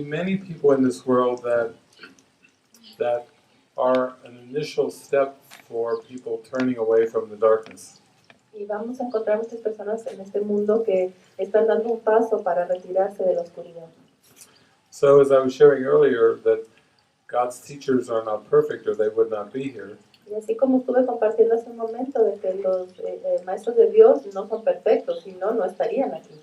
many people in this world that are an initial step for people turning away from the darkness. Y vamos a encontrar muchas personas en este mundo que están dando un paso para retirarse de la oscuridad. So as I was sharing earlier, that God's teachers are not perfect or they would not be here. Y así como estuve compartiendo hace un momento de que los maestros de Dios no son perfectos, si no, no estarían aquí.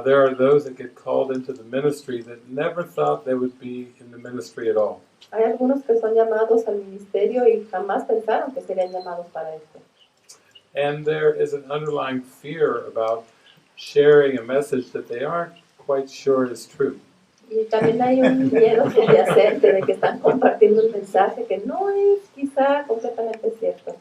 There are those that get called into the ministry that never thought they would be in the ministry at all. Hay algunos que son llamados al ministerio y jamás pensaron que serían llamados para esto. And there is an underlying fear about sharing a message that they aren't quite sure is true. Y también hay un miedo subyacente de que están compartiendo un mensaje que no es quizá completamente cierto.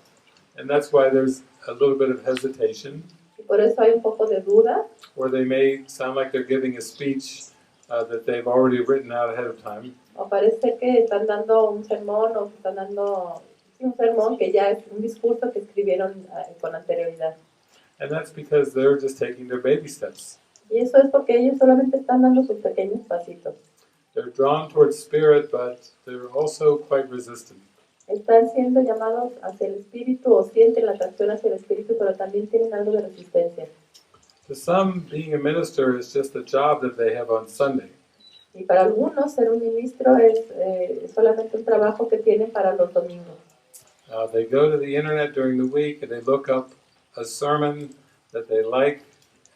And that's why there's a little bit of hesitation. Y por eso hay un poco de duda. Or they may sound like they're giving a speech that they've already written out ahead of time. O parece que están dando un sermón o que están dando un sermón que ya es un discurso que escribieron con anterioridad. And that's because they're just taking their baby steps. Y eso es porque ellos solamente están dando sus pequeños pasitos. They're drawn towards spirit, but they're also quite resistant. Están siendo llamados hacia el espíritu o sienten la atracción hacia el espíritu, pero también tienen algo de resistencia. To some, being a minister is just a job that they have on Sunday. Y para algunos ser un ministro es solamente un trabajo que tienen para los domingos. They go to the internet during the week and they look up a sermon that they like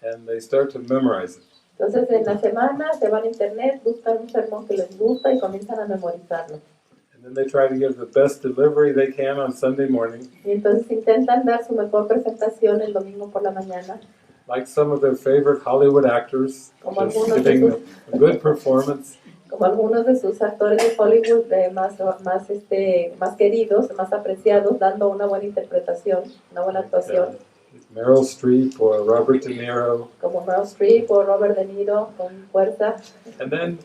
and they start to memorize it. Entonces en la semana se van a internet, buscan un sermón que les gusta y comienzan a memorizarlo. And then they try to give the best delivery they can on Sunday morning. Y entonces intentan dar su mejor presentación el domingo por la mañana. Like some of their favorite Hollywood actors, just giving a good performance. Como algunos de sus actores de Hollywood más queridos, más apreciados, dando una buena interpretación, una buena actuación. Meryl Streep or Robert De Niro. Como Meryl Streep o Robert De Niro, con fuerza. And then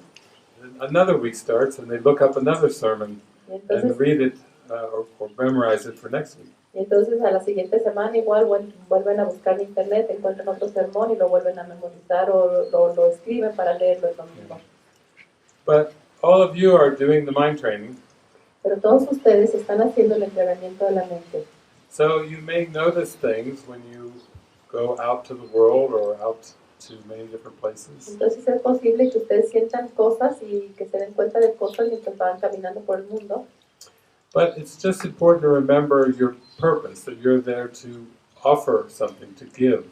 another week starts and they look up another sermon and read it or memorize it for next week. Y entonces a la siguiente semana igual vuelven a buscar en internet, encuentran otro sermón y lo vuelven a memorizar o lo escriben para leerlo el domingo. But all of you are doing the mind training. Pero todos ustedes están haciendo el entrenamiento de la mente. So you may notice things when you go out to the world or out to many different places. Entonces es posible que ustedes sientan cosas y que se den cuenta de cosas mientras van caminando por el mundo. But it's just important to remember your purpose, that you're there to offer something, to give.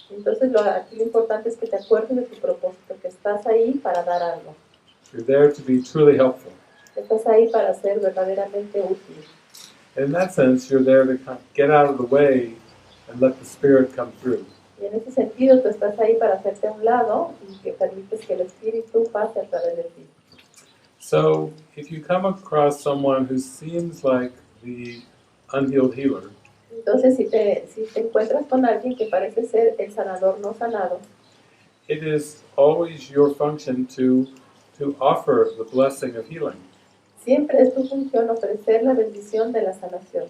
Entonces aquí lo importante es que te acuerdes de tu propósito, que estás ahí para dar algo. You're there to be truly helpful. Estás ahí para ser verdaderamente útil. In that sense, you're there to get out of the way and let the Spirit come through. Y en ese sentido, tú estás ahí para hacerte a un lado y que permites que el Espíritu pase a través de ti. So, if you come across someone who seems like the unhealed healer, entonces, si te encuentras con alguien que parece ser el sanador no sanado, it is always your function to offer the blessing of healing. Siempre es tu función ofrecer la bendición de la sanación.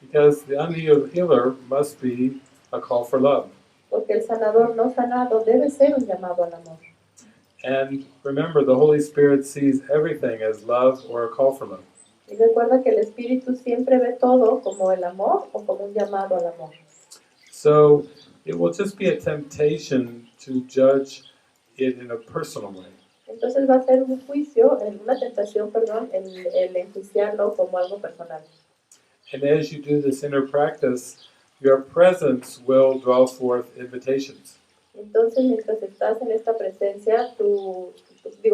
Because the unhealed healer must be a call for love. Porque el sanador no sanado debe ser un llamado al amor. And remember, the Holy Spirit sees everything as love or a call for love. Y recuerda que el Espíritu siempre ve todo como el amor o como un llamado al amor. So it will just be a temptation to judge it in a personal way. Entonces va a ser un juicio, una tentación, el enjuiciarlo como algo personal. And as you do this inner practice, your presence will draw forth invitations. Entonces, mientras estás en esta presencia,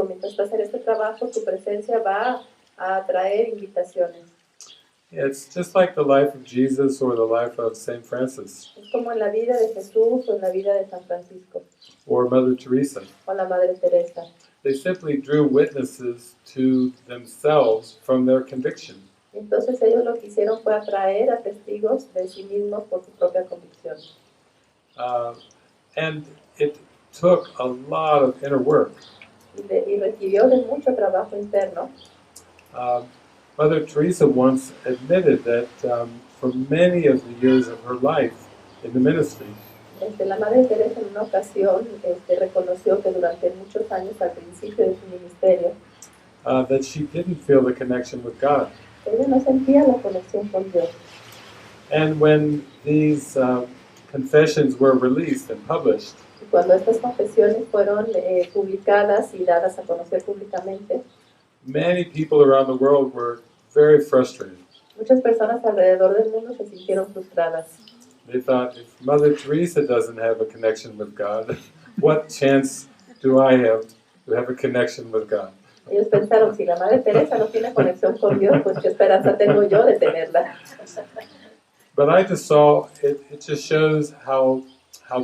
mientras estás en este trabajo, tu presencia va a atraer invitaciones. It's just like the life of Jesus or the life of Saint Francis. Es como en la vida de Jesús o en la vida de San Francisco. Or Mother Teresa. O la Madre Teresa. They simply drew witnesses to themselves from their conviction. Entonces ellos lo que hicieron fue atraer a testigos de sí mismos por su propia convicción. And it took a lot of inner work. Y requirió de mucho trabajo interno. Mother Teresa once admitted that for many of the years of her life in the ministry, La Madre Teresa en una ocasión reconoció que durante muchos años al principio de su ministerio that she didn't feel the connection with God. ella no sentía la conexión con Dios. And when these confessions were released and published, Y cuando estas confesiones fueron publicadas y dadas a conocer públicamente, many people around the world were very frustrated. muchas personas alrededor del mundo se sintieron frustradas. They thought, if Mother Teresa doesn't have a connection with God, what chance do I have to have a connection with God? Ellos pensaron, si la Madre Teresa no tiene conexión con Dios, pues qué esperanza tengo yo de tenerla. But I just saw, it just shows how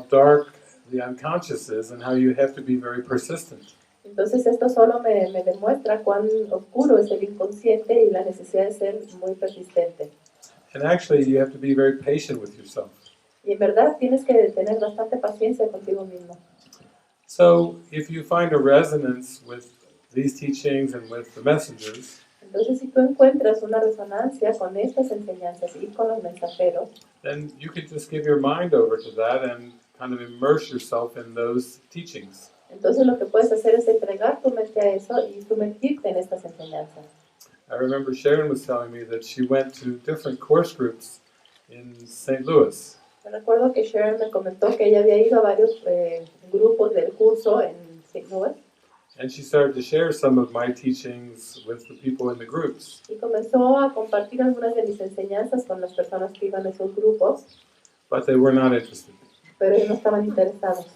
dark the unconscious is and how you have to be very persistent. Entonces esto solo me demuestra cuán oscuro es el inconsciente y la necesidad de ser muy persistente. And actually, you have to be very patient with yourself. Y en verdad tienes que tener bastante paciencia contigo mismo. So, if you find a resonance with these teachings and with the messages, Entonces si tú encuentras una resonancia con estas enseñanzas y con los mensajeros, then you can just give your mind over to that and kind of immerse yourself in those teachings. entonces lo que puedes hacer es entregar tu mente a eso y sumergirte en estas enseñanzas. I remember Sharon was telling me that she went to different course groups in St. Louis. Me recuerdo que Sharon me comentó que ella había ido a varios grupos del curso en St. Louis. And she started to share some of my teachings with the people in the groups. Y comenzó a compartir algunas de mis enseñanzas con las personas que iban a esos grupos, But they were not interested. pero ellos no estaban interesados,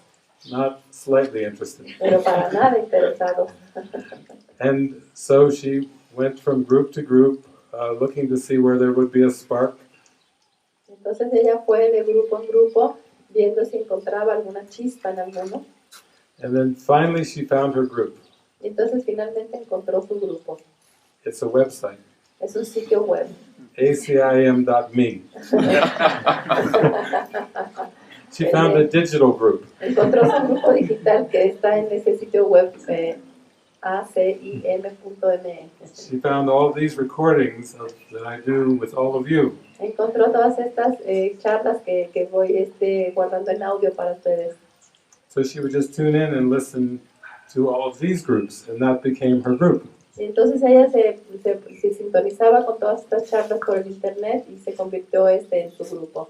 Not slightly interested. pero para nada interesados. And so she went from group to group, looking to see where there would be a spark. Entonces ella fue de grupo en grupo, viendo si encontraba alguna chispa en alguno. And then finally she found her group. Y entonces finalmente encontró su grupo. It's a website, Es un sitio web. acim.me. She found a digital group. Encontró su grupo digital que está en ese sitio web acim.me. She found all these recordings that I do with all of you. Encontró todas estas charlas que voy guardando en audio para ustedes. So she would just tune in and listen to all of these groups, and that became her group. Y entonces ella se sintonizaba con todas estas charlas por el internet y se convirtió en su grupo.